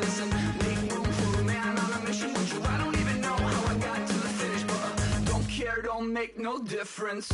Listen, make room for a man on a mission with you. I don't even know how I got to the finish, but don't care, don't make no difference.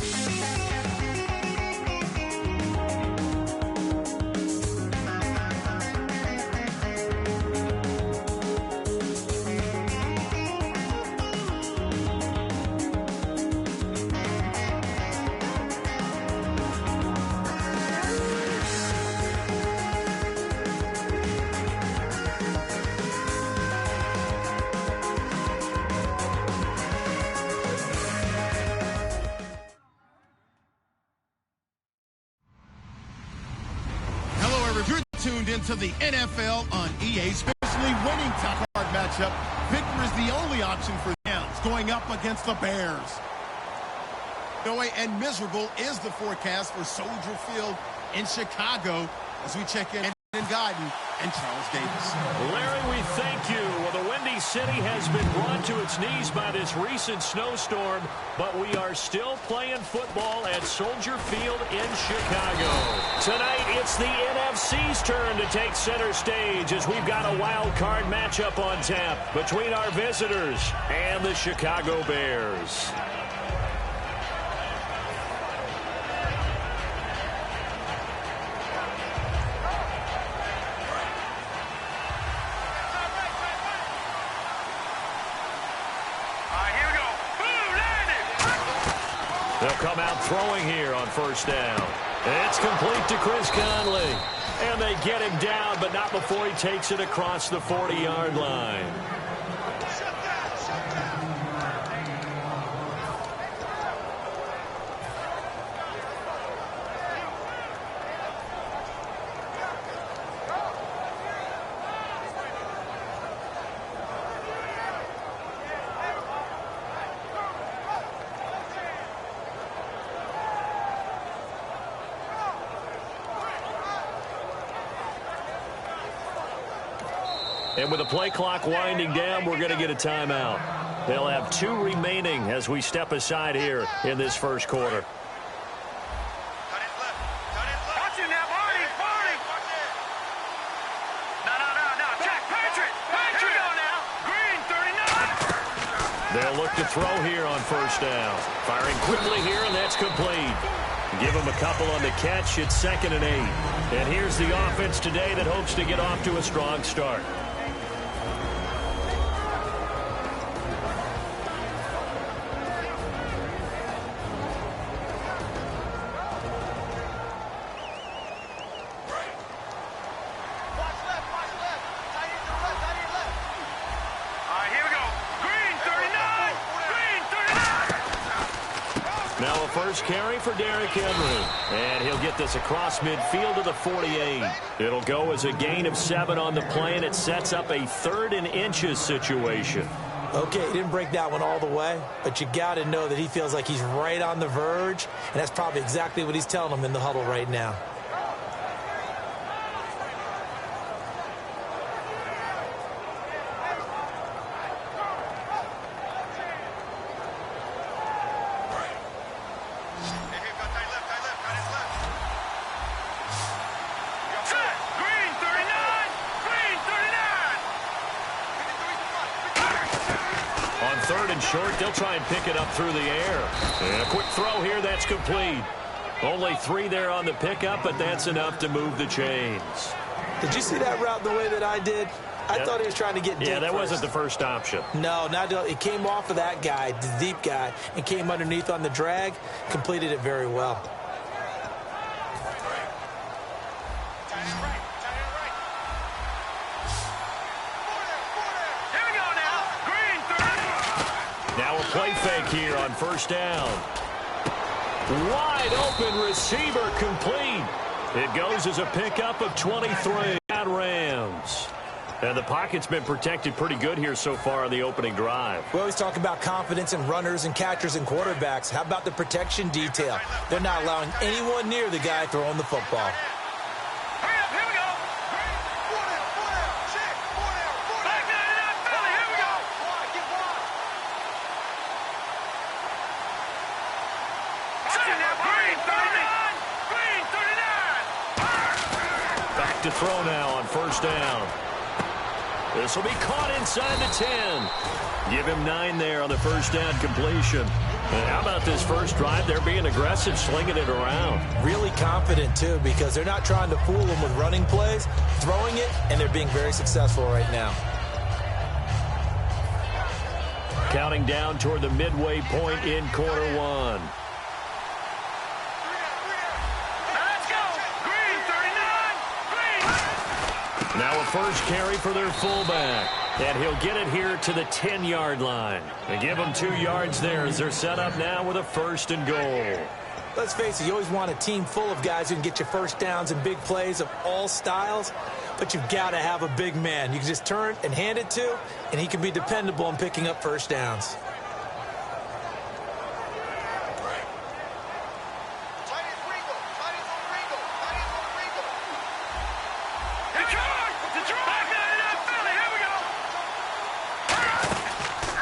Tuned into the NFL on EA, especially winning top card matchup. Victor is the only option for them, going up against the Bears. And miserable is the forecast for Soldier Field in Chicago as we check in Guyton and Charles Davis. Larry, we thank you. Well, the Windy City has been brought to its knees by this recent snowstorm, but we are still playing football at Soldier Field in Chicago. Tonight, it's the NFC's turn to take center stage as we've got a wild card matchup on tap between our visitors and the Chicago Bears. They'll come out throwing here on first down. It's complete to Chris Conley. And they get him down, but not before he takes it across the 40-yard line. And with the play clock winding down, we're going to get a timeout. They'll have 2 remaining as we step aside here in this first quarter. Watch him now, Barney! No, Jack, Patrick! Here we go now! Green, 39! They'll look to throw here on first down. Firing quickly here, and that's complete. Give him a couple on the catch. It's 2nd and 8. And here's the offense today that hopes to get off to a strong start. First carry for Derrick Henry. And he'll get this across midfield to the 48. It'll go as a gain of 7 on the play, and it sets up a 3rd and inches situation. Okay, he didn't break that one all the way, but you got to know that he feels like he's right on the verge, and that's probably exactly what he's telling them in the huddle right now. They'll try and pick it up through the air. And a quick throw here, that's complete. Only 3 there on the pickup, but that's enough to move the chains. Did you see that route the way that I did? I thought he was trying to get deep. Yeah, that first. wasn't the first option. No, it came off of that guy, the deep guy, and came underneath on the drag, completed it very well. Play fake here on first down. Wide open receiver complete. It goes as a pickup of 23. Rams. And the pocket's been protected pretty good here so far on the opening drive. We always talk about confidence in runners and catchers and quarterbacks. How about the protection detail? They're not allowing anyone near the guy throwing the football. To throw now on first down. This will be caught inside the 10. Give him 9 there on the first down completion. And how about this first drive? They're being aggressive, slinging it around. Really confident, too, because they're not trying to fool them with running plays, throwing it, and they're being very successful right now. Counting down toward the midway point in quarter one. Let's go! Green, 39! Green! Now a first carry for their fullback. And he'll get it here to the 10-yard line. They give them 2 yards there as they're set up now with a 1st and goal. Let's face it, you always want a team full of guys who can get you first downs and big plays of all styles, but you've got to have a big man you can just turn and hand it to, and he can be dependable in picking up first downs.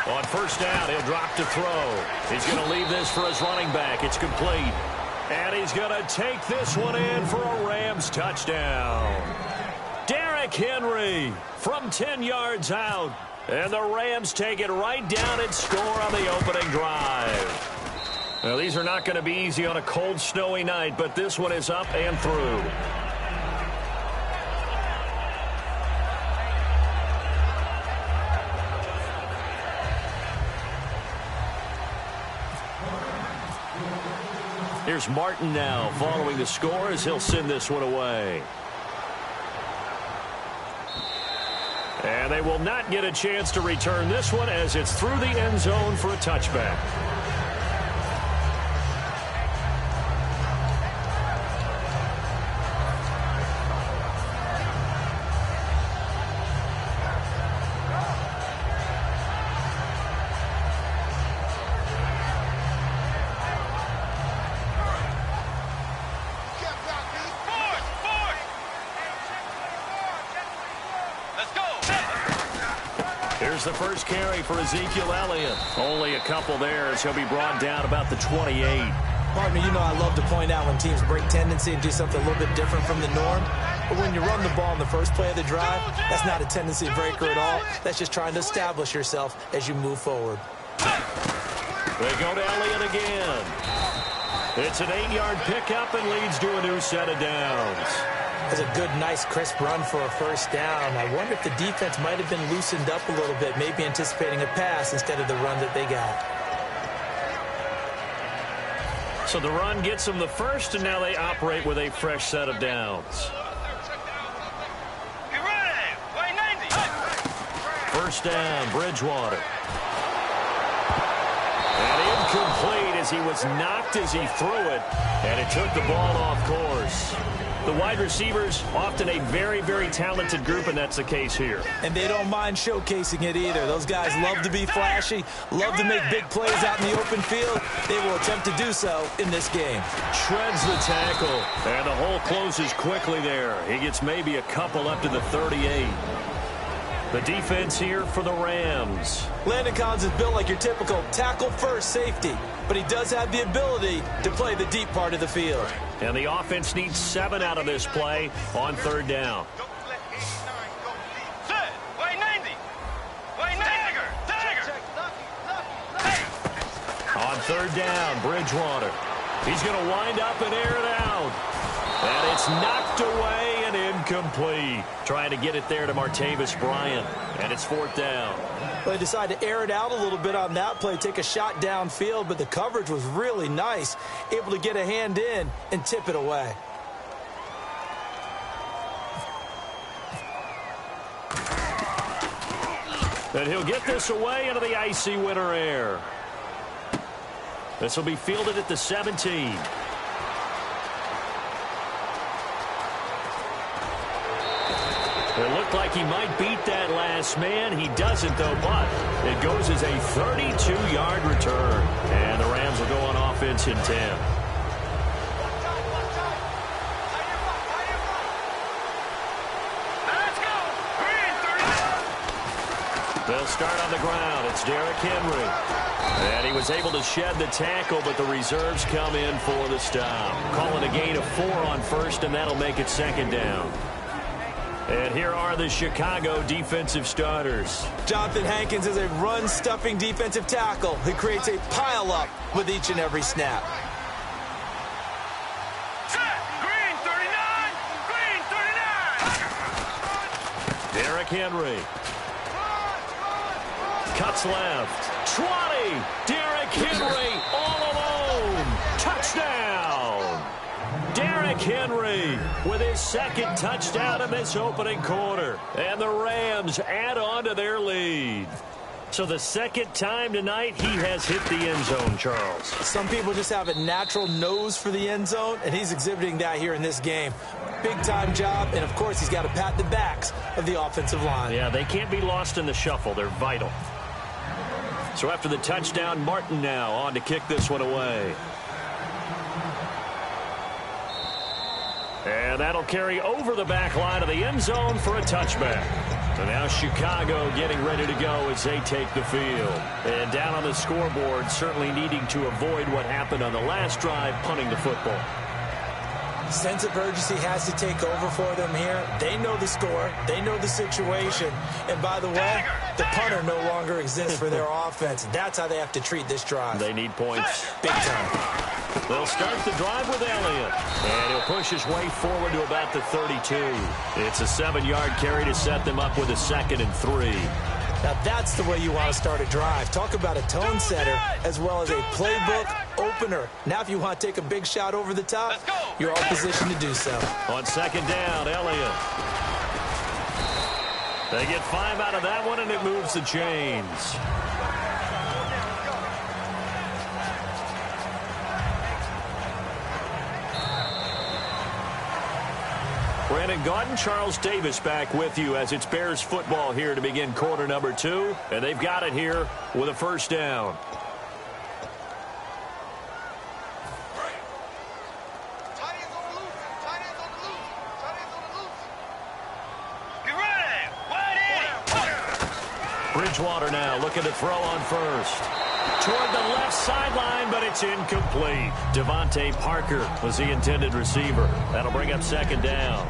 On first down, he'll drop to throw. He's going to leave this for his running back. It's complete. And he's going to take this one in for a Rams touchdown. Derrick Henry from 10 yards out. And the Rams take it right down and score on the opening drive. Now, these are not going to be easy on a cold, snowy night, but this one is up and through. Here's Martin now following the score as he'll send this one away. And they will not get a chance to return this one as it's through the end zone for a touchback. Here's the first carry for Ezekiel Elliott. Only a couple there as he'll be brought down about the 28. Partner, you know I love to point out when teams break tendency and do something a little bit different from the norm. But when you run the ball in the first play of the drive, that's not a tendency breaker at all. That's just trying to establish yourself as you move forward. They go to Elliott again. It's an 8-yard pickup and leads to a new set of downs. That's a good, nice, crisp run for a first down. I wonder if the defense might have been loosened up a little bit, maybe anticipating a pass instead of the run that they got. So the run gets them the first, and now they operate with a fresh set of downs. First down, Bridgewater. And incomplete as he was knocked as he threw it, and it took the ball off course. The wide receivers, often a very, very talented group, and that's the case here. And they don't mind showcasing it either. Those guys love to be flashy, love to make big plays out in the open field. They will attempt to do so in this game. Shreds the tackle, and the hole closes quickly there. He gets maybe a couple up to the 38. The defense here for the Rams. Landon Collins is built like your typical tackle-first safety, but he does have the ability to play the deep part of the field. And the offense needs 7 out of this play on third down. On third down, Bridgewater. He's going to wind up and air it out. And it's knocked away and incomplete. Trying to get it there to Martavis Bryant. And it's fourth down. Well, they decided to air it out a little bit on that play, take a shot downfield, but the coverage was really nice. Able to get a hand in and tip it away. And he'll get this away into the icy winter air. This will be fielded at the 17. It looked like he might beat that last man. He doesn't, though, but it goes as a 32-yard return. And the Rams will go on offense in 10. They'll start on the ground. It's Derrick Henry. And he was able to shed the tackle, but the reserves come in for the stop. Calling a gain of 4 on first, and that'll make it second down. And here are the Chicago defensive starters. Jonathan Hankins is a run-stuffing defensive tackle who creates a pile-up with each and every snap. Set. Green 39. Green 39. Derrick Henry. Cuts left. 20. Derrick Henry all alone. Touchdown. Derrick Henry with his second touchdown in this opening quarter. And the Rams add on to their lead. So the second time tonight he has hit the end zone, Charles. Some people just have a natural nose for the end zone, and he's exhibiting that here in this game. Big-time job, and of course he's got to pat the backs of the offensive line. Yeah, they can't be lost in the shuffle. They're vital. So after the touchdown, Martin now on to kick this one away. And that'll carry over the back line of the end zone for a touchback. So now Chicago getting ready to go as they take the field. And down on the scoreboard, certainly needing to avoid what happened on the last drive, punting the football. Sense of urgency has to take over for them here. They know the score. They know the situation. And by the way, the punter no longer exists for their offense. That's how they have to treat this drive. They need points. Big time. They'll start the drive with Elliott. And he'll push his way forward to about the 32. It's a 7-yard carry to set them up with a 2nd and 3. Now that's the way you want to start a drive. Talk about a tone setter as well as a playbook opener. Now if you want to take a big shot over the top, you're all positioned to do so. On 2nd down, Elliott. They get 5 out of that one, and it moves the chains. Brandon Gaudin, Charles Davis back with you as it's Bears football here to begin quarter number 2. And they've got it here with a first down. Bridgewater now looking to throw on first. Toward the left sideline, but it's incomplete. Devontae Parker was the intended receiver. That'll bring up 2nd down.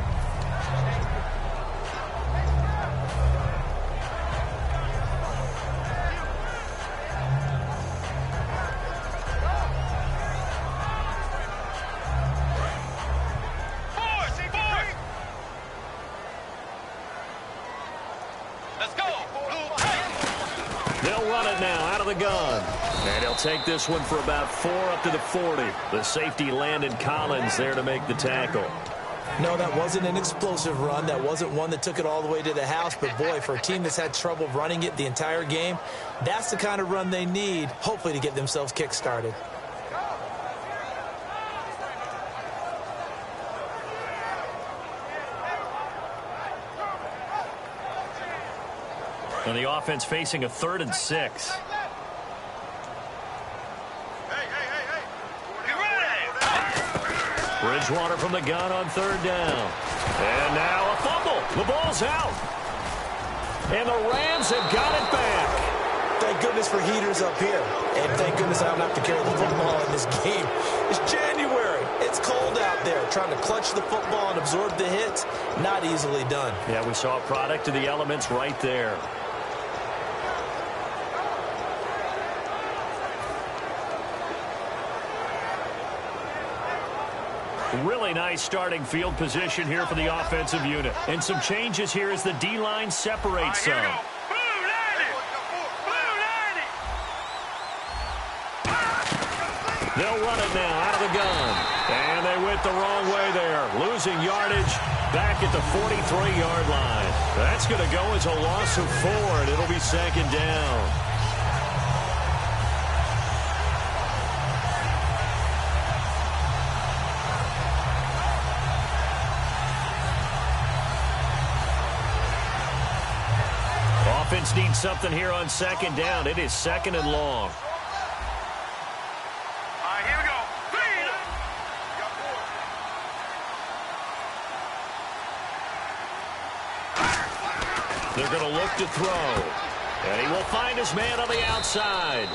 And he'll take this one for about 4 up to the 40. The safety Landon Collins there to make the tackle. No, that wasn't an explosive run. That wasn't one that took it all the way to the house. But, boy, for a team that's had trouble running it the entire game, that's the kind of run they need, hopefully, to get themselves kick-started. And the offense facing a 3rd and 6. Bridgewater from the gun on 3rd down. And now a fumble. The ball's out. And the Rams have got it back. Thank goodness for heaters up here. And thank goodness I don't have to carry the football in this game. It's January. It's cold out there. Trying to clutch the football and absorb the hits, not easily done. Yeah, we saw a product of the elements right there. Really nice starting field position here for the offensive unit. And some changes here as the D-line separates some. They'll run it now out of the gun. And they went the wrong way there. Losing yardage back at the 43-yard line. That's going to go as a loss of 4, and it'll be 2nd down. Offense needs something here on 2nd down. It is 2nd and long. Here we go. They're going to look to throw. And he will find his man on the outside.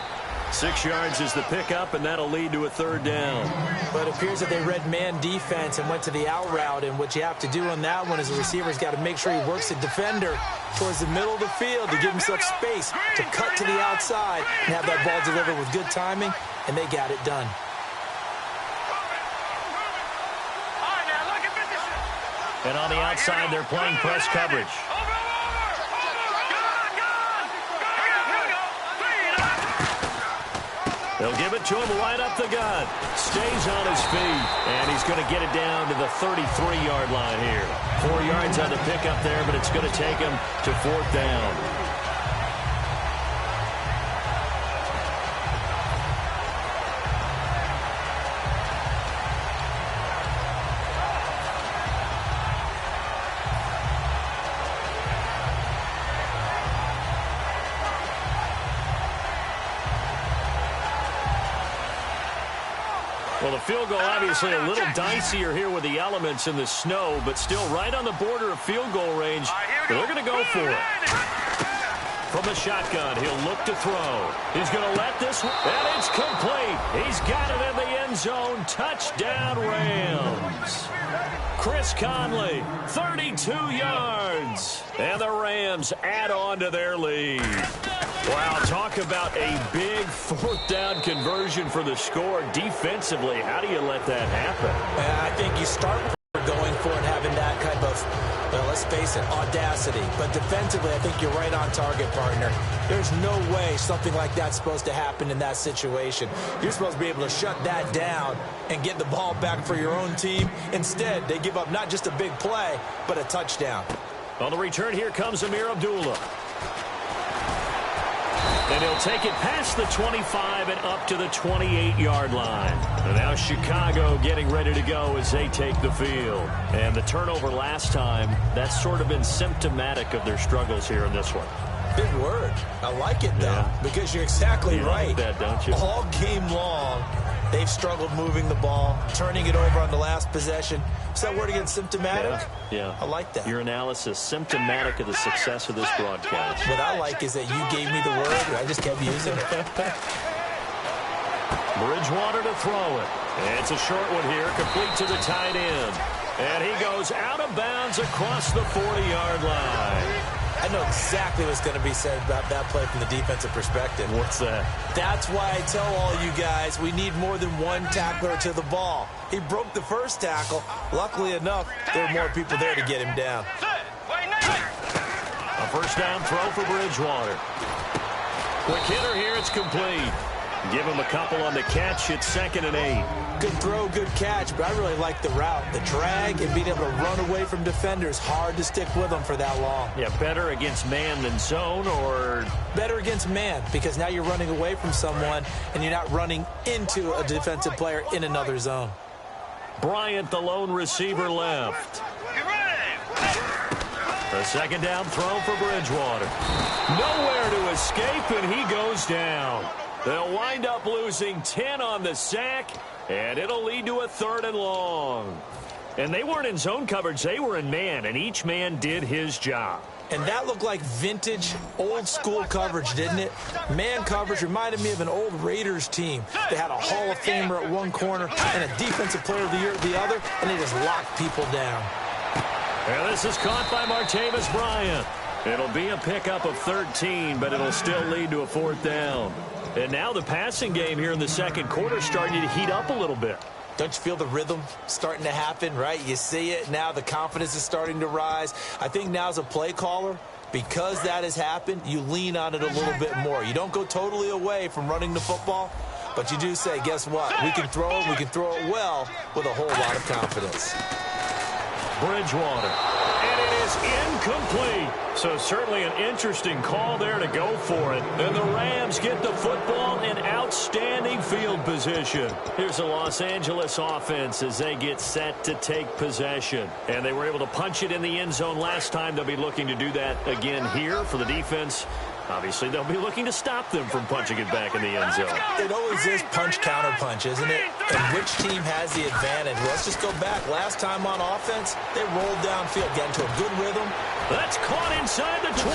6 yards is the pickup, and that'll lead to a 3rd down. But it appears that they read man defense and went to the out route, and what you have to do on that one is the receiver's got to make sure he works the defender towards the middle of the field to give himself space to cut to the outside and have that ball delivered with good timing, and they got it done. And on the outside, they're playing press coverage. They'll give it to him right up the gut. Stays on his feet, and he's going to get it down to the 33-yard line here. 4 yards on the pickup there, but it's going to take him to 4th down. Well, the field goal obviously a little dicier here with the elements in the snow, but still right on the border of field goal range. They're going to go for it. From the shotgun, he'll look to throw. He's going to let this, and it's complete. He's got it in the end zone. Touchdown, Rams. Chris Conley, 32 yards. And the Rams add on to their lead. Wow, talk about a big 4th down conversion for the score. Defensively, how do you let that happen? I think you start going for it, having that kind of, well, let's face it, audacity. But defensively, I think you're right on target, partner. There's no way something like that's supposed to happen in that situation. You're supposed to be able to shut that down and get the ball back for your own team. Instead, they give up not just a big play, but a touchdown. On the return, here comes Amir Abdullah. And he'll take it past the 25 and up to the 28-yard line. And now Chicago getting ready to go as they take the field. And the turnover last time, that's sort of been symptomatic of their struggles here in this one. Big word. I like it, though, because you're exactly right. Like that, don't you? All game long, they've struggled moving the ball, turning it over on the last possession. Is that word again, symptomatic? Yeah. I like that. Your analysis, symptomatic of the success of this broadcast. What I like is that you gave me the word, and I just kept using it. Bridgewater to throw it. It's a short one here, complete to the tight end. And he goes out of bounds across the 40-yard line. I know exactly what's going to be said about that play from the defensive perspective. What's that? That's why I tell all you guys we need more than one tackler to the ball. He broke the first tackle. Luckily enough, there were more people there to get him down. A first down throw for Bridgewater. Quick hitter here, it's complete. Give him a couple on the catch. It's 2nd and 8. Good throw, good catch, but I really like the route. The drag and being able to run away from defenders. Hard to stick with them for that long. Yeah, better against man than zone, or? Better against man, because now you're running away from someone and you're not running into a defensive player in another zone. Bryant, the lone receiver, left. The 2nd down throw for Bridgewater. Nowhere to escape, and he goes down. They'll wind up losing 10 on the sack, and it'll lead to a 3rd and long. And they weren't in zone coverage. They were in man, and each man did his job. And that looked like vintage, old-school coverage, didn't it? Man coverage reminded me of an old Raiders team. They had a Hall of Famer at one corner and a Defensive Player of the Year at the other, and they just locked people down. And this is caught by Martavis Bryant. It'll be a pickup of 13, but it'll still lead to a 4th down. And now the passing game here in the 2nd quarter starting to heat up a little bit. Don't you feel the rhythm starting to happen, right? You see it now. The confidence is starting to rise. I think now as a play caller, because that has happened, you lean on it a little bit more. You don't go totally away from running the football, but you do say, guess what? We can throw it. We can throw it well with a whole lot of confidence. Bridgewater. And it is incomplete. So certainly an interesting call there to go for it. And the Rams get the football in outstanding field position. Here's the Los Angeles offense as they get set to take possession. And they were able to punch it in the end zone last time. They'll be looking to do that again here for the defense. Obviously, they'll be looking to stop them from punching it back in the end zone. It always is punch-counter-punch, isn't it? And which team has the advantage? Well, let's just go back. Last time on offense, they rolled downfield, get into a good rhythm. That's caught inside the 20.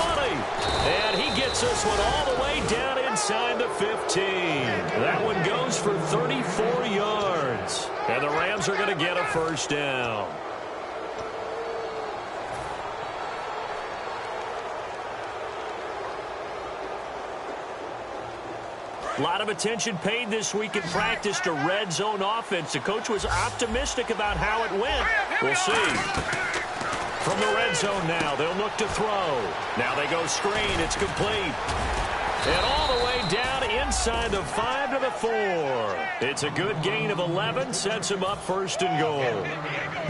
And he gets this one all the way down inside the 15. That one goes for 34 yards. And the Rams are going to get a first down. A lot of attention paid this week in practice to red zone offense. The coach was optimistic about how it went. We'll see. From the red zone now, they'll look to throw. Now they go screen. It's complete. And all the way down inside the 5 to the 4. It's a good gain of 11. Sets him up first and goal.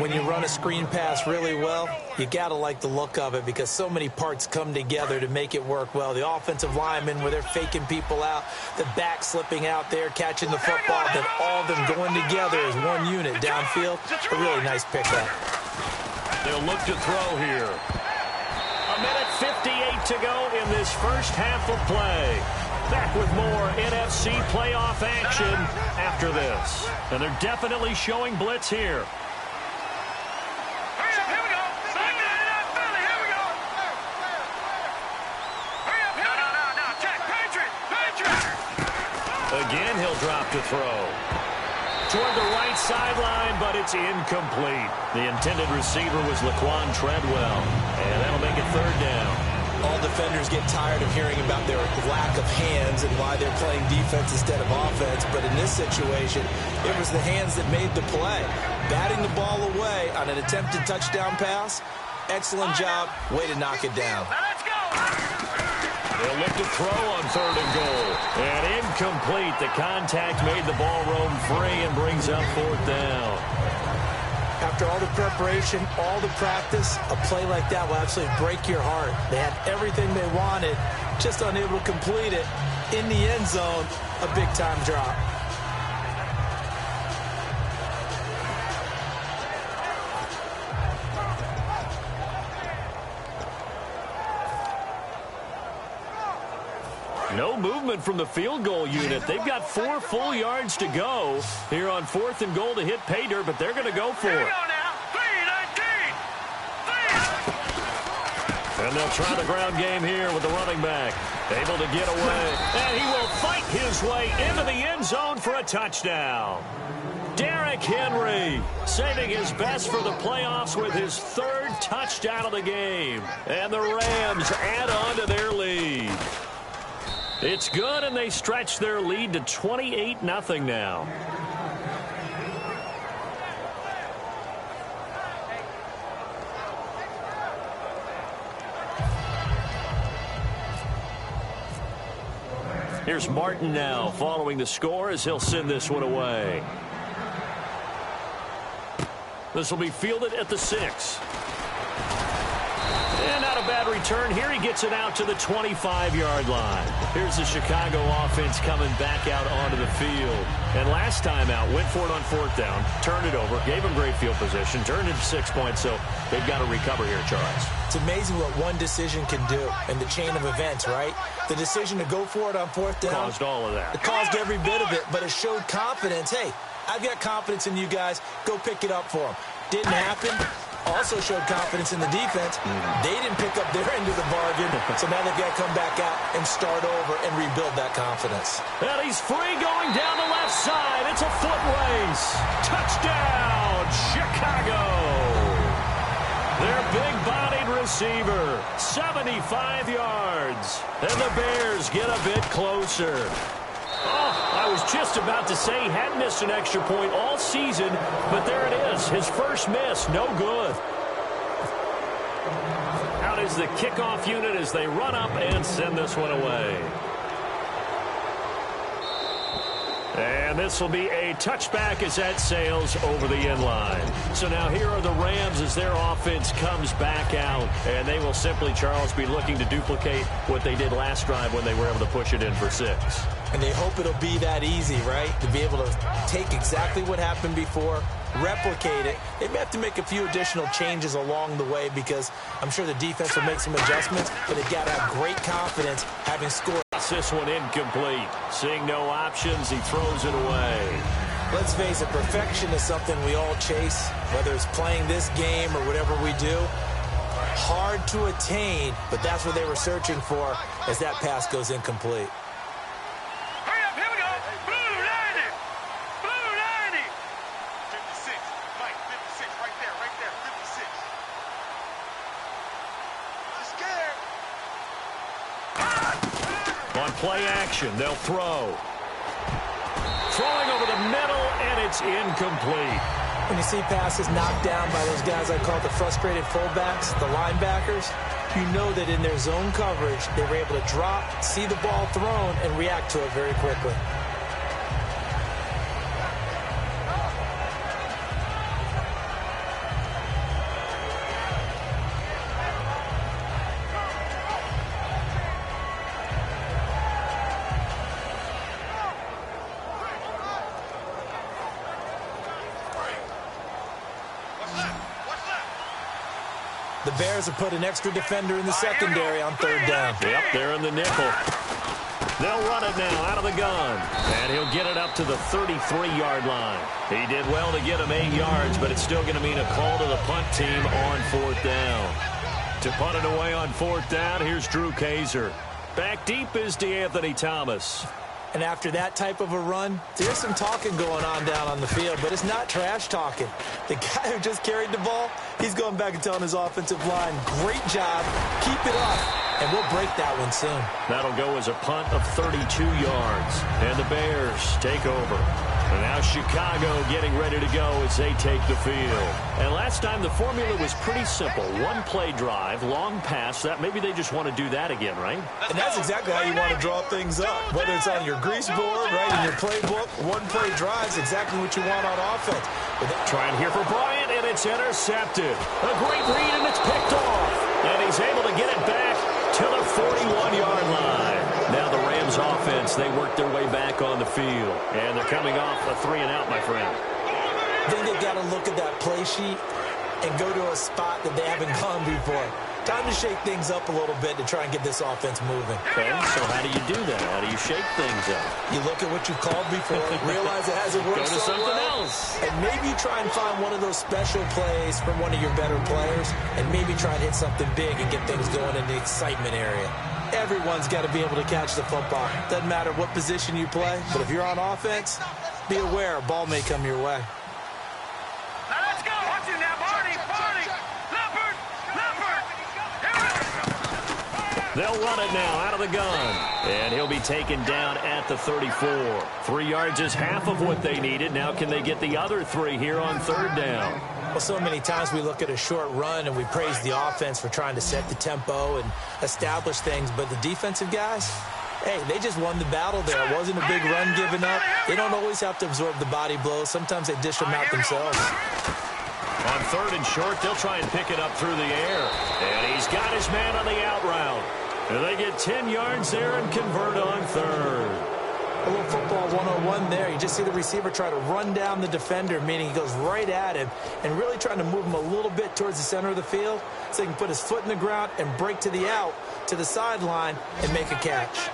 When you run a screen pass really well, you got to like the look of it because so many parts come together to make it work well. The offensive linemen, where they're faking people out, the back slipping out there, catching the football, then all of them going together as one unit downfield. A really nice pickup. They'll look to throw here. A minute 58 to go in this first half of play. Back with more NFC playoff action after this. And they're definitely showing blitz here. Again, he'll drop to throw. Toward the right sideline, but it's incomplete. The intended receiver was Laquan Treadwell, and that'll make it third down. All defenders get tired of hearing about their lack of hands and why they're playing defense instead of offense, but in this situation, it was the hands that made the play. Batting the ball away on an attempted touchdown pass, excellent job, way to knock it down. They'll look to throw on third and goal. And incomplete. The contact made the ball roam free and brings up fourth down. After all the preparation, all the practice, a play like that will absolutely break your heart. They had everything they wanted, just unable to complete it. In the end zone, a big-time drop. No movement from the field goal unit. They've got 4 full yards to go here on fourth and goal to hit pay dirt, but they're going to go for it. And they'll try the ground game here with the running back. Able to get away. And he will fight his way into the end zone for a touchdown. Derrick Henry saving his best for the playoffs with his 3rd touchdown of the game. And the Rams add on to their lead. It's good, and they stretch their lead to 28-0 now. Here's Martin now following the score as he'll send this one away. This will be fielded at the 6. And not a bad return. Here he gets it out to the 25-yard line. Here's the Chicago offense coming back out onto the field. And last time out, went for it on 4th down, turned it over, gave him great field position, turned it to 6 points, so they've got to recover here, Charles. It's amazing what one decision can do in the chain of events, right? The decision to go for it on 4th down. Caused all of that. It caused every bit of it, but it showed confidence. Hey, I've got confidence in you guys. Go pick it up for them. Didn't happen. Also showed confidence in the defense. They didn't pick up their end of the bargain, so now they've got to come back out and start over and rebuild that confidence. And he's free going down the left side. It's a foot race. Touchdown, Chicago. Their big-bodied receiver, 75 yards. And the Bears get a bit closer. Oh, I was just about to say he hadn't missed an extra point all season, but there it is. His first miss, no good. Out is the kickoff unit as they run up and send this one away. And this will be a touchback as that sails over the end line. So now here are the Rams as their offense comes back out. And they will simply, Charles, be looking to duplicate what they did last drive when they were able to push it in for 6. And they hope it'll be that easy, right? To be able to take exactly what happened before, replicate it. They may have to make a few additional changes along the way because I'm sure the defense will make some adjustments, but they've got to have great confidence having scored. This one incomplete. Seeing no options, he throws it away. Let's face it, perfection is something we all chase, whether it's playing this game or whatever we do. Hard to attain, but that's what they were searching for as that pass goes incomplete. play action. They'll throw. Throwing over the middle, and it's incomplete. When you see passes knocked down by those guys I call the frustrated fullbacks, the linebackers, you know that in their zone coverage, they were able to drop, see the ball thrown, and react to it very quickly. The Bears have put an extra defender in the secondary on third down. Yep, they're in the nickel. They'll run it now out of the gun. And he'll get it up to the 33-yard line. He did well to get him 8 yards, but it's still going to mean a call to the punt team on fourth down. To punt it away on fourth down, here's Drew Kaiser. Back deep is DeAnthony Thomas. And after that type of a run, there's some talking going on down on the field, but it's not trash talking. The guy who just carried the ball, he's going back and telling his offensive line, great job, keep it up, and we'll break that one soon. That'll go as a punt of 32 yards, and the Bears take over. And now Chicago getting ready to go as they take the field. And last time the formula was pretty simple. One play drive, long pass. That maybe they just want to do that again, right? And that's exactly how you want to draw things up. Whether it's on your grease board, right, in your playbook, one play drive is exactly what you want on offense. Trying here for Bryant, and it's intercepted. A great read, and it's picked off. And he's able to get it back to the 41-yard line. Now the Rams offense, they work their way back on the field. And they're coming off a 3-and-out, my friend. I think they've got to look at that play sheet and go to a spot that they haven't gone before. Time to shake things up a little bit to try and get this offense moving. Okay, so how do you do that? How do you shake things up? You look at what you called before, realize it hasn't worked Go to so something well, else. and maybe you try and find one of those special plays from one of your better players, and maybe try and hit something big and get things going in the excitement area. Everyone's got to be able to catch the football. Doesn't matter what position you play, but if you're on offense, be aware a ball may come your way. Now let's go. Watch it now, Barney. Leopard. They'll run it now out of the gun. And he'll be taken down at the 34. 3 yards is half of what they needed. Now can they get the other 3 here on third down? Well, so many times we look at a short run and we praise the offense for trying to set the tempo and establish things, but the defensive guys, hey, they just won the battle there. It wasn't a big run given up. They don't always have to absorb the body blows. Sometimes they dish them out themselves. On third and short, they'll try and pick it up through the air. And he's got his man on the out route. And they get 10 yards there and convert on third. A little football 101 there. You just see the receiver try to run down the defender, meaning he goes right at him and really trying to move him a little bit towards the center of the field so he can put his foot in the ground and break to the out, to the sideline, and make a catch.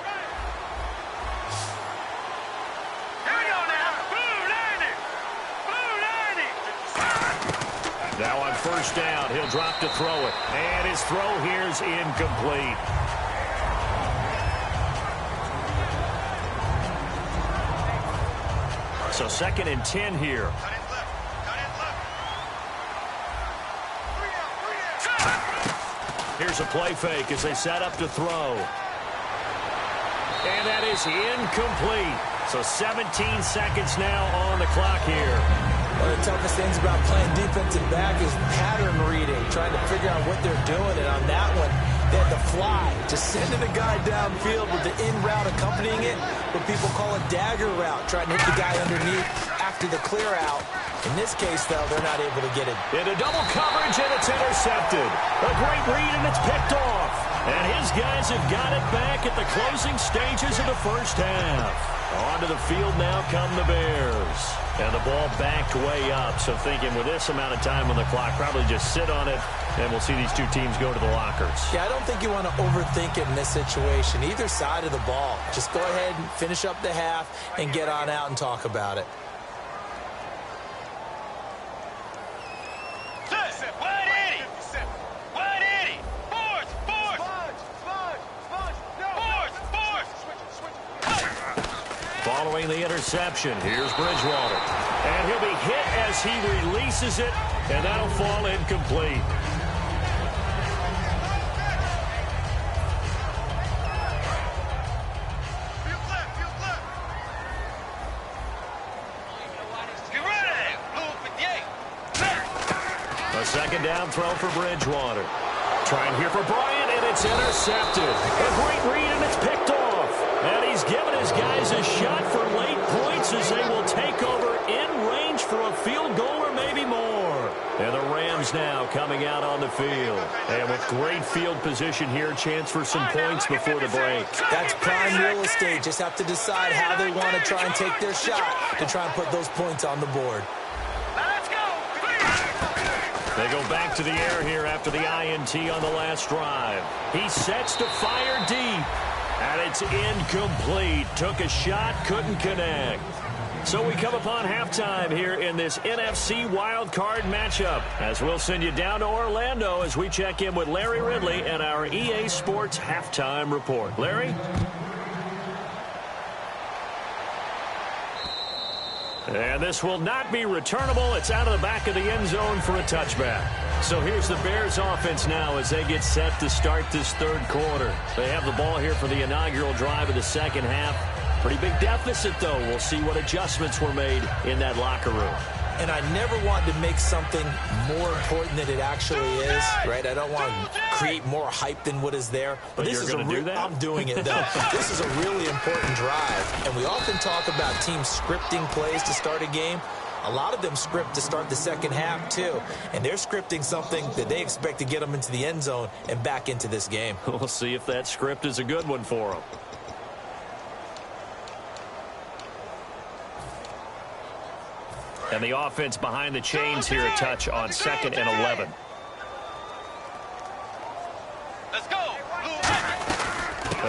Now on first down, he'll drop to throw it. And his throw here is incomplete. So 2nd and 10 here. Here's a play fake as they set up to throw. And that is incomplete. So 17 seconds now on the clock here. One of the toughest things about playing defensive back is pattern reading, trying to figure out what they're doing. And on that one, they had to fly, just sending a guy downfield with the in route accompanying it, what people call a dagger route, trying to hit the guy underneath after the clear out. In this case, though, they're not able to get it. Into double coverage, and it's intercepted. A great read, and it's picked off. And his guys have got it back at the closing stages of the first half. Onto the field now come the Bears. And the ball backed way up. So thinking with this amount of time on the clock, probably just sit on it, and we'll see these two teams go to the lockers. Yeah, I don't think you want to overthink it in this situation. Either side of the ball. Just go ahead and finish up the half and get on out and talk about it. Following the interception, here's Bridgewater. And he'll be hit as he releases it, and that'll fall incomplete. A second down throw for Bridgewater. Trying here for Bryant, and it's intercepted. A great read, and it's picked off. And he's given his guys a shot for late points as they will take over in range for a field goal or maybe more. And the Rams now coming out on the field. And with great field position here, chance for some points before the break. That's prime real estate. Just have to decide how they want to try and take their shot to try and put those points on the board. They go back to the air here after the INT on the last drive. He sets to fire deep. And it's incomplete. Took a shot, couldn't connect. So we come upon halftime here in this NFC wildcard matchup, as we'll send you down to Orlando as we check in with Larry Ridley and our EA Sports halftime report. Larry? And this will not be returnable. It's out of the back of the end zone for a touchback. So here's the Bears offense now as they get set to start this third quarter. They have the ball here for the inaugural drive of the second half. Pretty big deficit, though. We'll see what adjustments were made in that locker room. And I never want to make something more important than it actually is, right? I don't want to create more hype than what is there. But this is I'm doing it, though. This is a really important drive. And we often talk about teams scripting plays to start a game. A lot of them script to start the second half, too. And they're scripting something that they expect to get them into the end zone and back into this game. We'll see if that script is a good one for them. And the offense behind the chains here a touch on 2nd and 11. Let's go.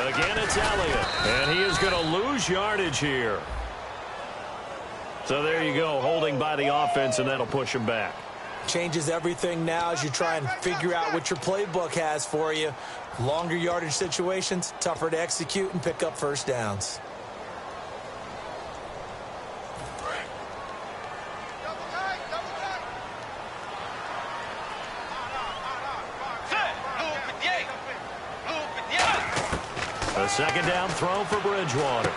Again, it's Elliott. And he is going to lose yardage here. So there you go, holding by the offense, and that'll push him back. Changes everything now as you try and figure out what your playbook has for you. Longer yardage situations, tougher to execute and pick up first downs. A second down throw for Bridgewater.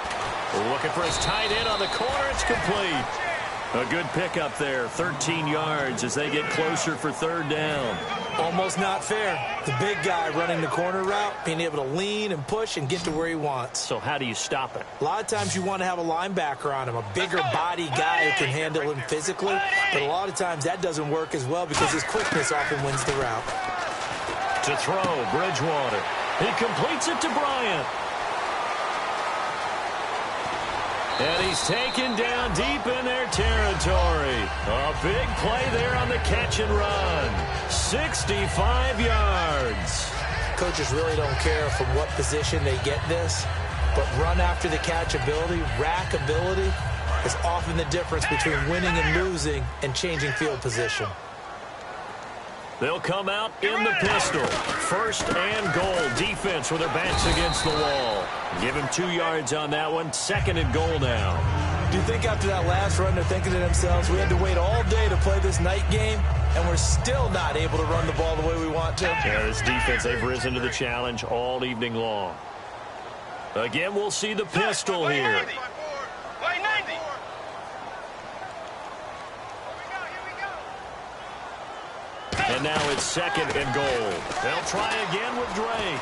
Looking for his tight end on the corner. It's complete. A good pickup there. 13 yards as they get closer for third down. Almost not fair. The big guy running the corner route, being able to lean and push and get to where he wants. So how do you stop it? A lot of times you want to have a linebacker on him, a bigger body guy who can handle him physically. But a lot of times that doesn't work as well because his quickness often wins the route. To throw, Bridgewater. He completes it to Bryant. And he's taken down deep in their territory. A big play there on the catch and run. 65 yards. Coaches really don't care from what position they get this, but run after the catch ability, rack ability, is often the difference between winning and losing and changing field position. They'll come out in the pistol. 1st and goal. Defense with their backs against the wall. Give him 2 yards on that one. 2nd and goal now. Do you think after that last run they're thinking to themselves, we had to wait all day to play this night game, and we're still not able to run the ball the way we want to? Yeah, this defense, they've risen to the challenge all evening long. Again, we'll see the pistol here. And now it's 2nd and goal. They'll try again with Drake.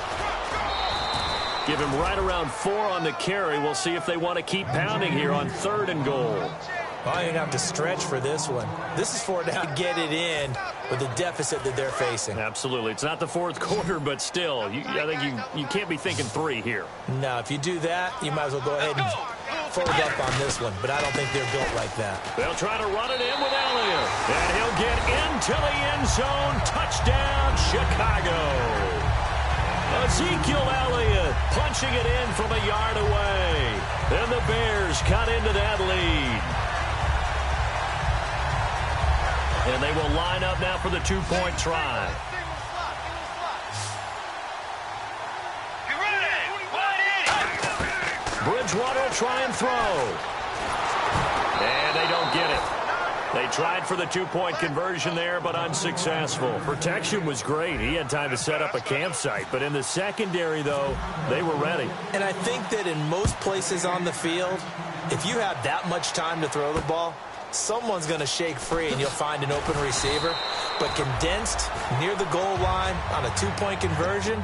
Give him right around 4 on the carry. We'll see if they want to keep pounding here on 3rd and goal. Well, you're going to have to stretch for this one. This is for now to get it in with the deficit that they're facing. Absolutely. It's not the 4th quarter, but still, I think you can't be thinking 3 here. No, if you do that, you might as well go ahead and fold up on this one, but I don't think they're built like that. They'll try to run it in with Elliott, and he'll get into the end zone. Touchdown, Chicago. Ezekiel Elliott punching it in from a yard away. And the Bears cut into that lead. And they will line up now for the 2-point try. Bridgewater will try and throw. And they don't get it. They tried for the 2-point conversion there, but unsuccessful. Protection was great. He had time to set up a campsite. But in the secondary, though, they were ready. And I think that in most places on the field, if you have that much time to throw the ball, someone's going to shake free and you'll find an open receiver. But condensed near the goal line on a two-point conversion,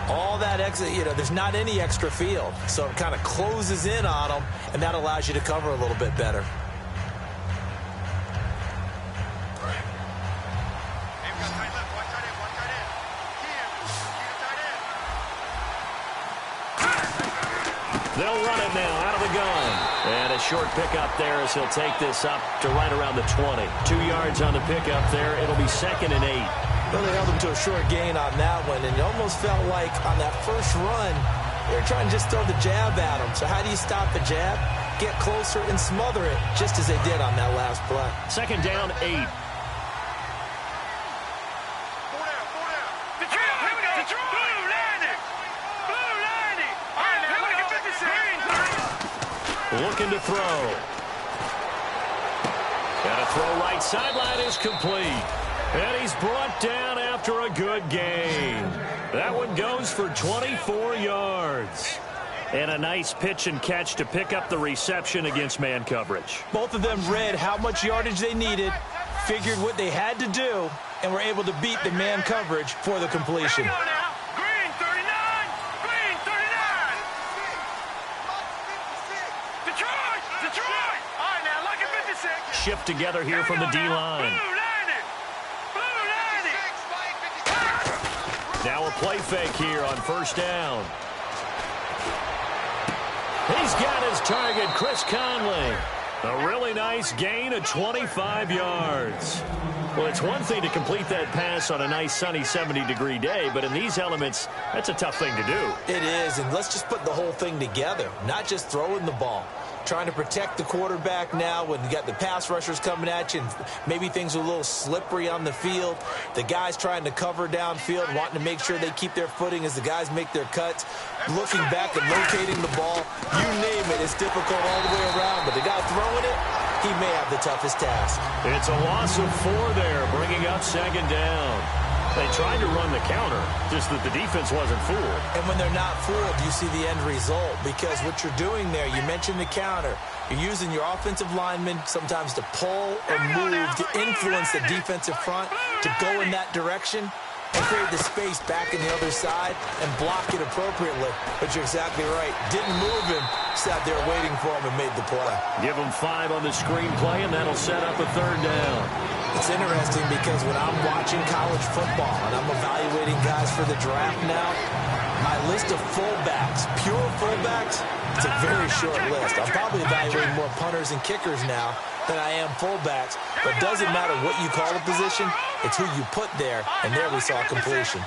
all that extra, there's not any extra field. So it kind of closes in on them, and that allows you to cover a little bit better. They'll run it now out of the gun. And a short pickup there as he'll take this up to right around the 20. 2 yards on the pickup there. It'll be 2nd and 8. Well, they held him to a short gain on that one, and it almost felt like on that first run, they were trying to just throw the jab at him. So how do you stop the jab? Get closer and smother it, just as they did on that last play. 2nd down, 8. Looking to throw. And a throw right sideline is complete. And he's brought down after a good gain. That one goes for 24 yards. And a nice pitch and catch to pick up the reception against man coverage. Both of them read how much yardage they needed, figured what they had to do, and were able to beat the man coverage for the completion. Shift together here from the D-line. Now a play fake here on 1st down. He's got his target, Chris Conley. A really nice gain of 25 yards. Well, it's one thing to complete that pass on a nice sunny 70-degree day, but in these elements, that's a tough thing to do. It is, and let's just put the whole thing together, not just throwing the ball. Trying to protect the quarterback now when you got the pass rushers coming at you and maybe things are a little slippery on the field. The guys trying to cover downfield, wanting to make sure they keep their footing as the guys make their cuts. Looking back and locating the ball, you name it, it's difficult all the way around. But the guy throwing it, he may have the toughest task. It's a loss of 4 there, bringing up 2nd down. They tried to run the counter, just that the defense wasn't fooled. And when they're not fooled, you see the end result. Because what you're doing there, you mentioned the counter. You're using your offensive linemen sometimes to pull or move, to influence the defensive front, to go in that direction and create the space back in the other side and block it appropriately. But you're exactly right. Didn't move him, sat there waiting for him and made the play. Give him 5 on the screenplay, and that'll set up a 3rd down. It's interesting because when I'm watching college football and I'm evaluating guys for the draft now, my list of fullbacks, pure fullbacks, it's a very short list. I'm probably evaluating more punters and kickers now than I am fullbacks, but it doesn't matter what you call a position, it's who you put there, and there we saw completion.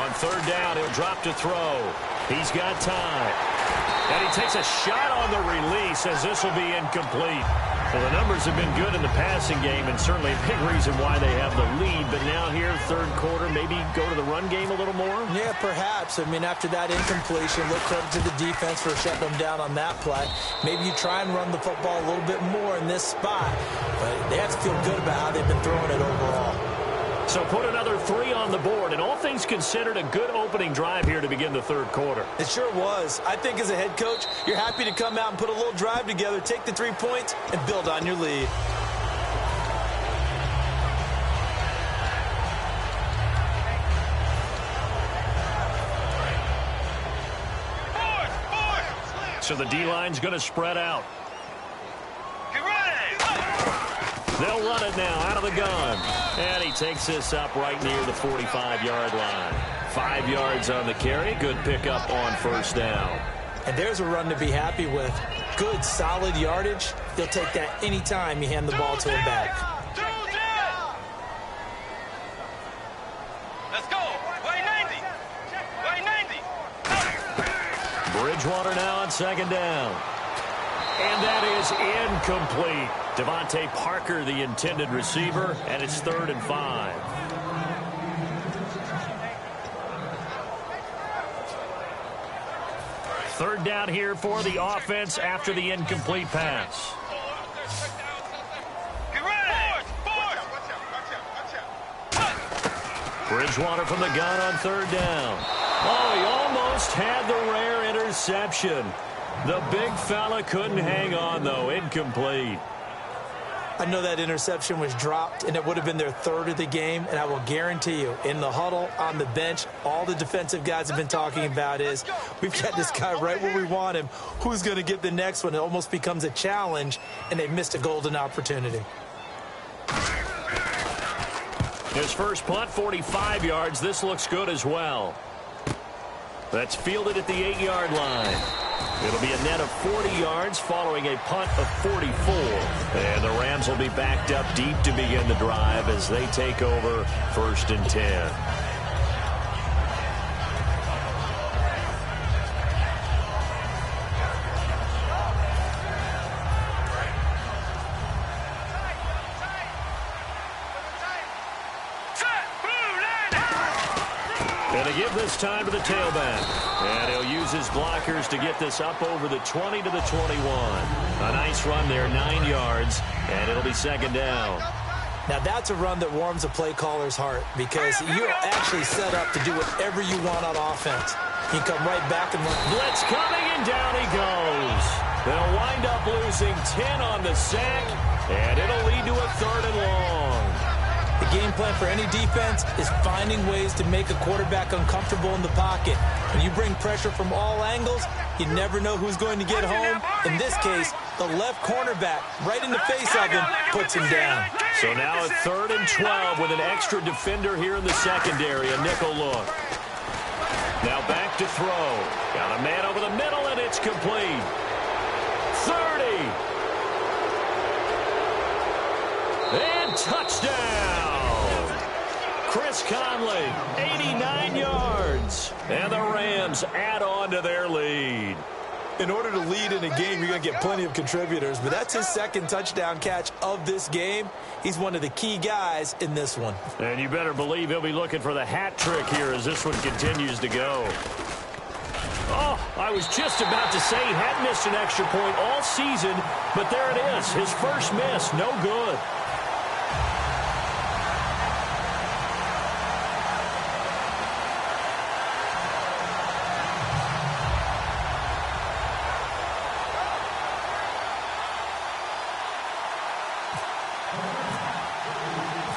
On 3rd down, he'll drop to throw. He's got time. And he takes a shot on the release as this will be incomplete. Well, the numbers have been good in the passing game and certainly a big reason why they have the lead. But now here, 3rd quarter, maybe go to the run game a little more? Yeah, perhaps. I mean, after that incompletion, look credit to the defense for shutting them down on that play. Maybe you try and run the football a little bit more in this spot. But they have to feel good about how they've been throwing it overall. So put another 3 on the board, and all things considered, a good opening drive here to begin the 3rd quarter. It sure was. I think as a head coach, you're happy to come out and put a little drive together, take the 3 points, and build on your lead. So the D-line's going to spread out. They'll run it now out of the gun. And he takes this up right near the 45-yard line. 5 yards on the carry. Good pickup on 1st down. And there's a run to be happy with. Good, solid yardage. They'll take that anytime you hand the ball to him back. Let's go. Way 90. Way 90. Bridgewater now on 2nd down. And that is incomplete. Devontae Parker, the intended receiver, and it's 3rd and 5. Third down here for the offense after the incomplete pass. Bridgewater from the gun on 3rd down. Oh, he almost had the rare interception. The big fella couldn't hang on, though. Incomplete. I know that interception was dropped, and it would have been their third of the game, and I will guarantee you, in the huddle, on the bench, all the defensive guys have been talking about is, we've got this guy right where we want him. Who's going to get the next one? It almost becomes a challenge, and they've missed a golden opportunity. His first punt, 45 yards. This looks good as well. That's fielded at the 8-yard line. It'll be a net of 40 yards following a punt of 44. And the Rams will be backed up deep to begin the drive as they take over 1st and 10. And to give this time to the tailback. And he'll use his blockers to get this up over the 20 to the 21. A nice run there, 9 yards, and it'll be 2nd down. Now, that's a run that warms a play caller's heart because you're actually set up to do whatever you want on offense. You come right back and run. Blitz coming, and down he goes. They'll wind up losing 10 on the sack, and it'll lead to a 3rd and long. The game plan for any defense is finding ways to make a quarterback uncomfortable in the pocket. When you bring pressure from all angles, you never know who's going to get home. In this case, the left cornerback, right in the face of him, puts him down. So now a 3rd and 12 with an extra defender here in the secondary, a nickel look. Now back to throw. Got a man over the middle, and it's complete. 30. And touchdown. Chris Conley, 89 yards. And the Rams add on to their lead. In order to lead in a game, you're going to get plenty of contributors, but that's his 2nd touchdown catch of this game. He's one of the key guys in this one. And you better believe he'll be looking for the hat trick here as this one continues to go. Oh, I was just about to say he hadn't missed an extra point all season, but there it is. His first miss, no good.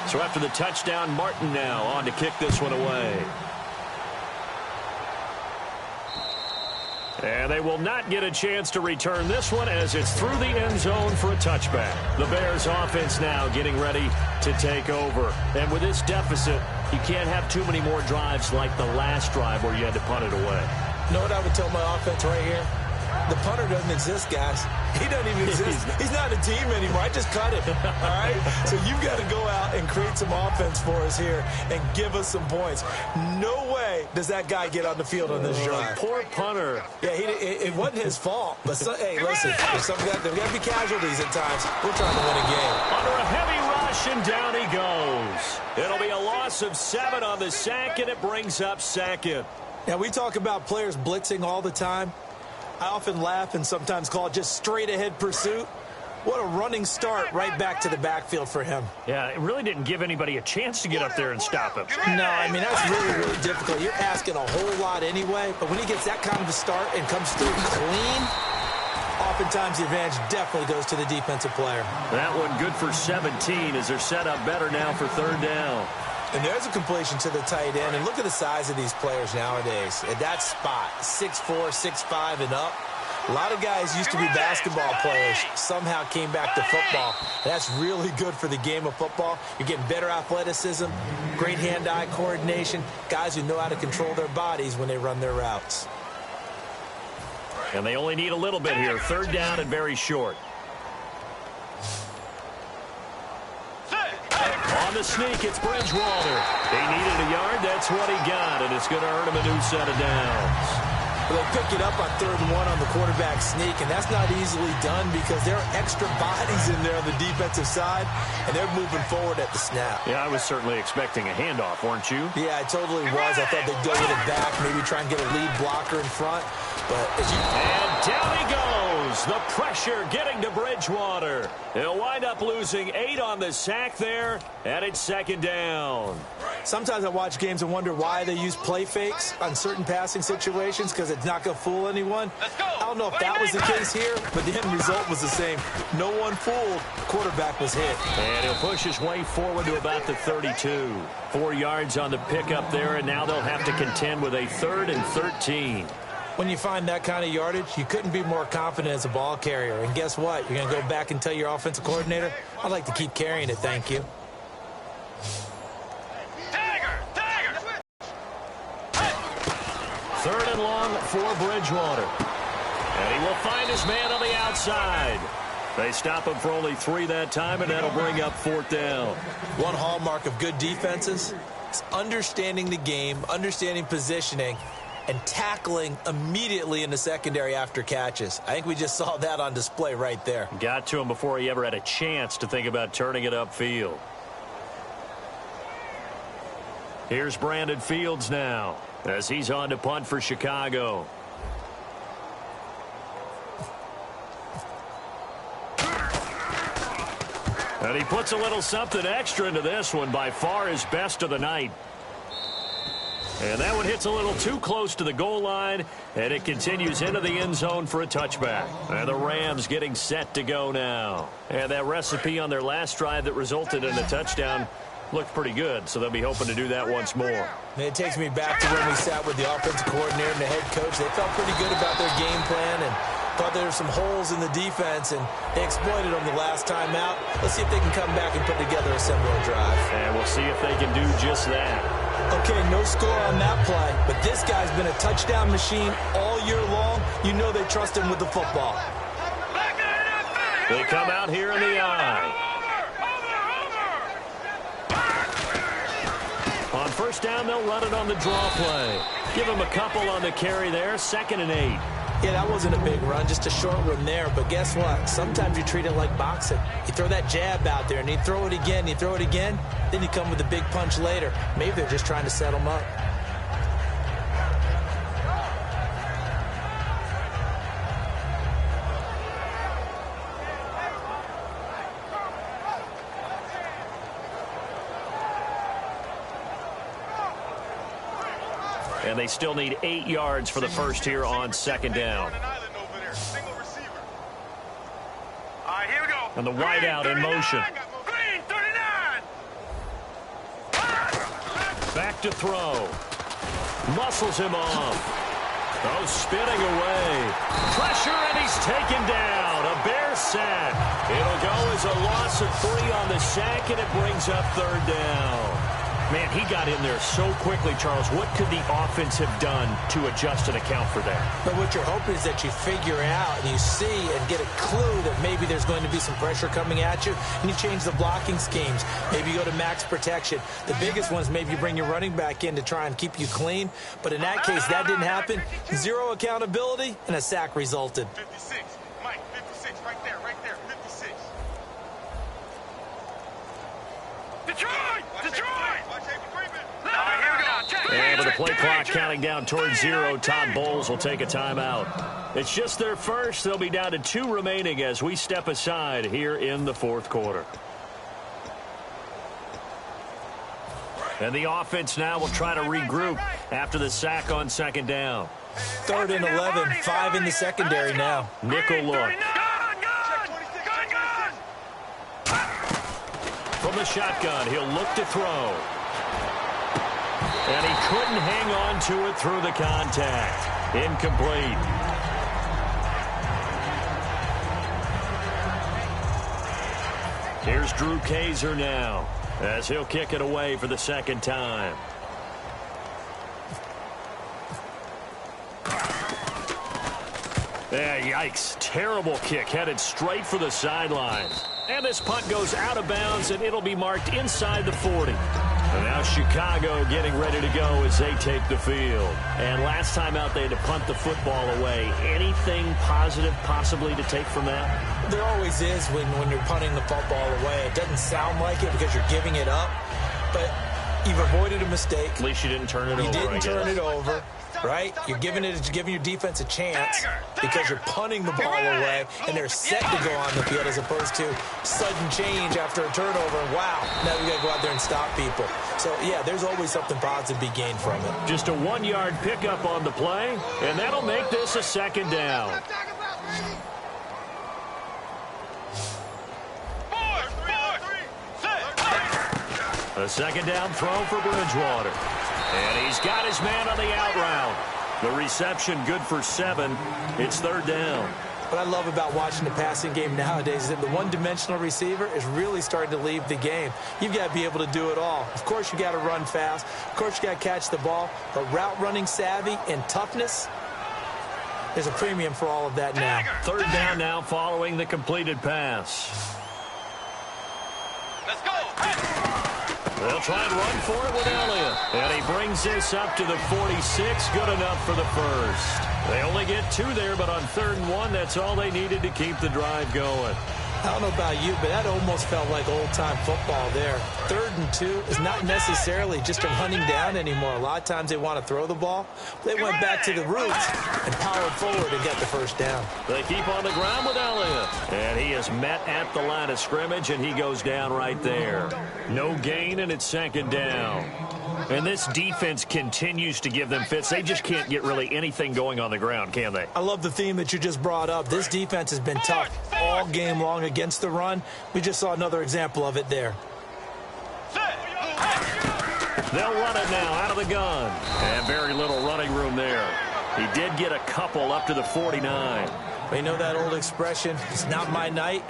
So after the touchdown, Martin now on to kick this one away. And they will not get a chance to return this one as it's through the end zone for a touchback. The Bears offense now getting ready to take over. And with this deficit, you can't have too many more drives like the last drive where you had to punt it away. You know what I would tell my offense right here? The punter doesn't exist, guys. He doesn't even exist. He's not a team anymore. I just cut him. All right? So you've got to go out and create some offense for us here and give us some points. No way does that guy get on the field on this drive. Poor punter. Yeah, it wasn't his fault. But, hey, listen, there's got to be casualties at times. We're trying to win a game. Under a heavy rush, and down he goes. It'll be a loss of 7 on the sack, and it brings up 2nd. Now, we talk about players blitzing all the time. I often laugh and sometimes call it just straight-ahead pursuit. What a running start right back to the backfield for him. Yeah, it really didn't give anybody a chance to get up there and stop him. No, I mean, that's really, really difficult. You're asking a whole lot anyway, but when he gets that kind of a start and comes through clean, oftentimes the advantage definitely goes to the defensive player. That one good for 17 as they're set up better now for 3rd down. And there's a completion to the tight end. And look at the size of these players nowadays. At that spot, 6'4", 6'5", and up. A lot of guys used to be basketball players, somehow came back to football. And that's really good for the game of football. You're getting better athleticism, great hand-eye coordination, guys who know how to control their bodies when they run their routes. And they only need a little bit here. 3rd down and very short. On the sneak, it's Bridgewater. They needed a yard. That's what he got, and it's going to earn him a new set of downs. Well, they pick it up on 3rd and 1 on the quarterback sneak, and that's not easily done because there are extra bodies in there on the defensive side, and they're moving forward at the snap. Yeah, I was certainly expecting a handoff, weren't you? Yeah, I totally was. I thought they'd go with it back, maybe try and get a lead blocker in front. But as you... And down he goes. The pressure getting to Bridgewater. He'll wind up losing 8 on the sack there, and it's 2nd down. Sometimes I watch games and wonder why they use play fakes on certain passing situations, because at it's not going to fool anyone. Let's go. I don't know if that was the case here, but the end result was the same. No one fooled. Quarterback was hit. And he'll push his way forward to about the 32. 4 yards on the pickup there, and now they'll have to contend with a 3rd and 13. When you find that kind of yardage, you couldn't be more confident as a ball carrier. And guess what? You're going to go back and tell your offensive coordinator, I'd like to keep carrying it, thank you. Third and long for Bridgewater. And he will find his man on the outside. They stop him for only 3 that time, and that'll bring up 4th down. One hallmark of good defenses is understanding the game, understanding positioning, and tackling immediately in the secondary after catches. I think we just saw that on display right there. Got to him before he ever had a chance to think about turning it upfield. Here's Brandon Fields now as he's on to punt for Chicago. And he puts a little something extra into this one, by far his best of the night. And that one hits a little too close to the goal line, and it continues into the end zone for a touchback. And the Rams getting set to go now. And that recipe on their last drive that resulted in a touchdown looked pretty good, so they'll be hoping to do that once more. And it takes me back to when we sat with the offensive coordinator and the head coach. They felt pretty good about their game plan and thought there were some holes in the defense, and they exploited them the last time out. Let's see if they can come back and put together a similar drive. And we'll see if they can do just that. Okay, no score on that play, but this guy's been a touchdown machine all year long. You know they trust him with the football. They come out here in the eye. On first down, they'll run it on the draw play. Give him a couple on the carry there, 2nd and 8. Yeah, that wasn't a big run, just a short run there. But guess what? Sometimes you treat it like boxing. You throw that jab out there, and you throw it again, you throw it again, then you come with a big punch later. Maybe they're just trying to set him up. And they still need 8 yards for the first here on 2nd down. And the wideout in motion. Back to throw. Muscles him off. Oh, spinning away. Pressure, and he's taken down. A Bear sack. It'll go as a loss of 3 on the sack, and it brings up 3rd down. Man, he got in there so quickly, Charles. What could the offense have done to adjust and account for that? But what you're hoping is that you figure out and you see and get a clue that maybe there's going to be some pressure coming at you, and you change the blocking schemes. Maybe you go to max protection. The biggest one is maybe you bring your running back in to try and keep you clean. But in that case, that didn't happen. 0 accountability, and a sack resulted. 56. Mike, 56. Right there, 56. Detroit! And with the play clock counting down towards 0, Todd Bowles will take a timeout. It's just their first. They'll be down to 2 remaining as we step aside here in the 4th quarter. And the offense now will try to regroup after the sack on 2nd down. 3rd and 11, 5 in the secondary now. Nickel look. From the shotgun, he'll look to throw. And he couldn't hang on to it through the contact. Incomplete. Here's Drew Kaiser now as he'll kick it away for the 2nd time. Yeah, yikes. Terrible kick headed straight for the sidelines. And this punt goes out of bounds, and it'll be marked inside the 40. And now Chicago getting ready to go as they take the field. And last time out, they had to punt the football away. Anything positive possibly to take from that? There always is when you're punting the football away. It doesn't sound like it because you're giving it up, but you've avoided a mistake. At least you didn't turn it over. You didn't turn it over. right? You're giving your defense a chance because you're punting the ball away, and they're set to go on the field as opposed to sudden change after a turnover. Wow, now we got to go out there and stop people. So, yeah, there's always something positive to be gained from it. Just a 1-yard pickup on the play, and that'll make this a second down. A second down throw for Bridgewater. And he's got his man on the out route. The reception good for 7. It's third down. What I love about watching the passing game nowadays is that the one-dimensional receiver is really starting to leave the game. You've got to be able to do it all. Of course, you got to run fast. Of course, you got to catch the ball. But route running savvy and toughness, there's a premium for all of that now. Third down now following the completed pass. Let's go. They'll try and run for it with Elliott. And he brings this up to the 46. Good enough for the first. They only get 2 there, but on 3rd and 1, that's all they needed to keep the drive going. I don't know about you, but that almost felt like old-time football there. 3rd and 2 is not necessarily just a hunting down anymore. A lot of times they want to throw the ball. They went back to the roots and powered forward and got the first down. They keep on the ground with Elliott. And he is met at the line of scrimmage, and he goes down right there. No gain, and it's second down. And this defense continues to give them fits. They just can't get really anything going on the ground, can they? I love the theme that you just brought up. This defense has been tough all game long against the run. We just saw another example of it there. They'll run it now out of the gun. And very little running room there. He did get a couple up to the 49. You know that old expression, it's not my night?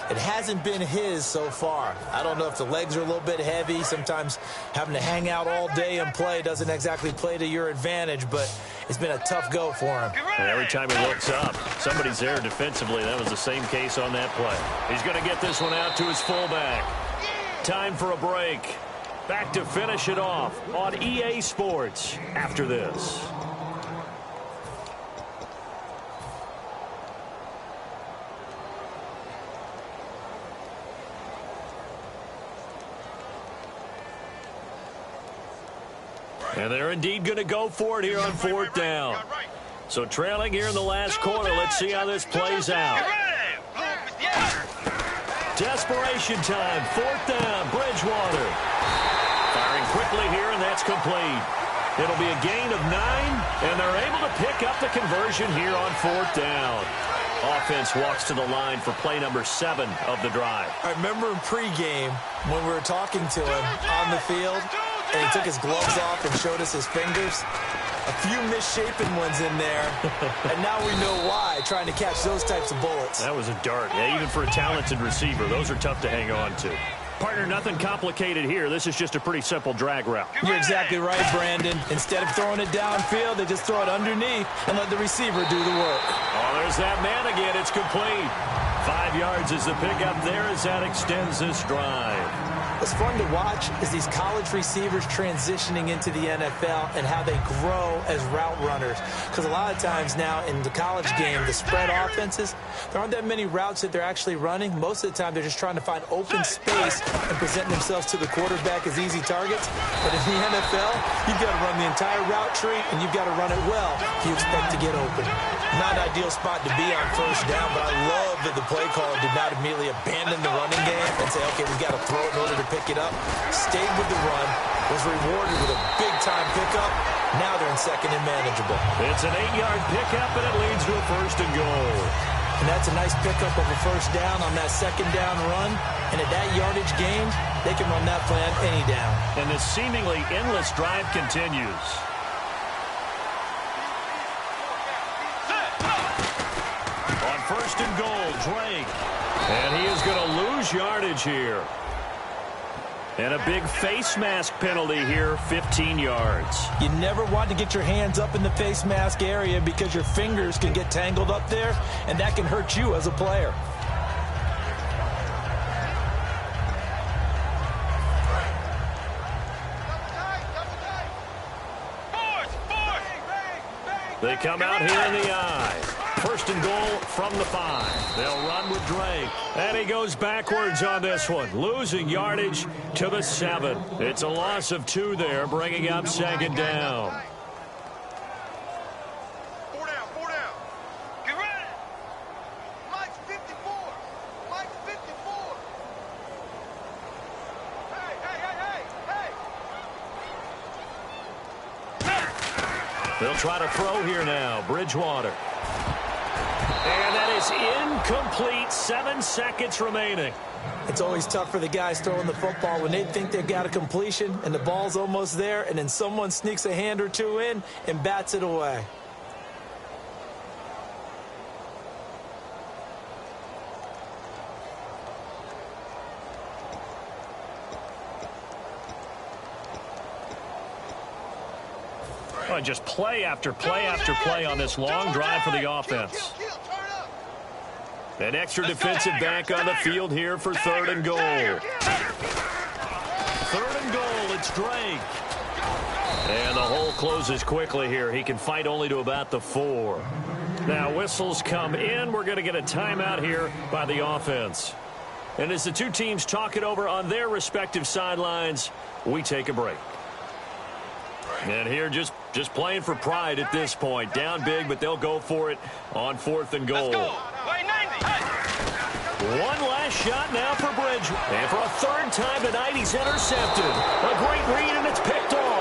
It hasn't been his so far. I don't know if the legs are a little bit heavy. Sometimes having to hang out all day and play doesn't exactly play to your advantage, but it's been a tough go for him. And every time he looks up, somebody's there defensively. That was the same case on that play. He's going to get this one out to his fullback. Time for a break. Back to finish it off on EA Sports after this. And they're indeed going to go for it here on 4th down. So trailing here in the last quarter. Let's see how this plays out. Desperation time. 4th down. Bridgewater. Firing quickly here, and that's complete. It'll be a gain of 9, and they're able to pick up the conversion here on 4th down. Offense walks to the line for play number 7 of the drive. I remember in pregame when we were talking to him on the field, and he took his gloves off and showed us his fingers. A few misshapen ones in there, and now we know why, trying to catch those types of bullets. That was a dart. Yeah, even for a talented receiver, those are tough to hang on to. Partner, nothing complicated here. This is just a pretty simple drag route. You're exactly right, Brandon. Instead of throwing it downfield, they just throw it underneath and let the receiver do the work. Oh, there's that man again. It's complete. 5 yards is the pickup there as that extends this drive. What's fun to watch is these college receivers transitioning into the NFL and how they grow as route runners. Because a lot of times now in the college game, the spread offenses, there aren't that many routes that they're actually running. Most of the time, they're just trying to find open space and present themselves to the quarterback as easy targets. But in the NFL, you've got to run the entire route tree, and you've got to run it well if you expect to get open. Not an ideal spot to be on 1st down, but I love that the play caller did not immediately abandon the running game and say, okay, we've got to throw it in order to pick it up. Stayed with the run, was rewarded with a big-time pickup. Now they're in 2nd and manageable. It's an 8-yard pickup, and it leads to a 1st and goal. And that's a nice pickup of a 1st down on that 2nd down run. And at that yardage gained, they can run that play on any down. And this seemingly endless drive continues. On 1st and goal, Drake. And he is going to lose yardage here. And a big face mask penalty here, 15 yards. You never want to get your hands up in the face mask area because your fingers can get tangled up there, and that can hurt you as a player. They come out here in the eye. 1st and goal from the 5. They'll run with Drake. And he goes backwards on this one, losing yardage to the 7. It's a loss of 2 there, bringing up 2nd down. They'll try to throw here now. Bridgewater. And that is incomplete. 7 seconds remaining. It's always tough for the guys throwing the football when they think they've got a completion and the ball's almost there, and then someone sneaks a hand or two in and bats it away. Oh, just play after play after play on this long drive for the offense. An extra defensive back on the field here for 3rd and goal. 3rd and goal, it's Drake. And the hole closes quickly here. He can fight only to about the 4. Now whistles come in. We're going to get a timeout here by the offense. And as the two teams talk it over on their respective sidelines, we take a break. And here just playing for pride at this point. Down big, but they'll go for it on 4th and goal. Let's go. Play 90. One last shot now for Bridge. And for a 3rd time tonight, he's intercepted. A great read, and it's picked off.